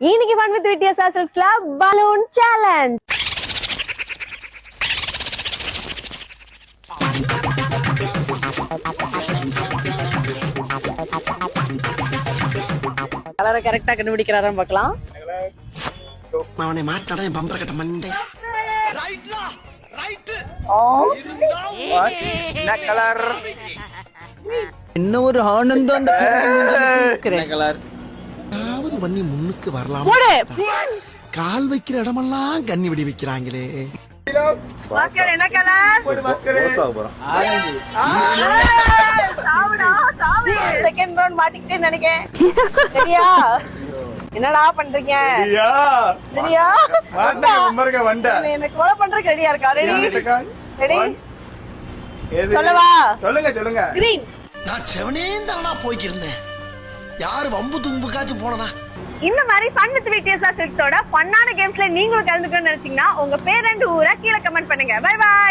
இன்னைக்கு Fun with Vidya Silksல balloon challenge. கலரை கரெக்டா கண்டுபிடிக்கிறாரான்னு பார்க்கலாம். அவனை மாட்டாடா என் பம்பர கட்ட மண்டை. என்ன கலர்? என்ன ஒரு ஆனந்தம் அந்த கலர். அதாவது பண்ணி முன்னுக்கு வரலாம். கால் வைக்கிற இடமெல்லாம் கண்ணி விடி வைக்கிறாங்களே. பாஸ்கர் என்ன கலர்? செகண்ட் ரவுண்ட் மாட்டிக்கிட்டேன்னு நினைக்கிறேன். சரியா? என்னடா பண்றீங்க? சரியா? எனக்கு கொலை பண்றதுக்கு ரெடியா இருக்கா? ரெடி? சொல்லவா? சொல்லுங்க. கிரீன். நான் செவனேந்தானா போய்க்கிருந்தேன். யாரு வம்பு தும்புக்காச்சும் போனனா? இந்த மாதிரி Fun with Vidya Silksோட ஃபன்னான கேம்ஸ்ல நீங்களும் கலந்துக்கணும்னு நினைச்சீங்கன்னா உங்க பேர் 2 ஊரை கீழே கமெண்ட் பண்ணுங்க. Bye by.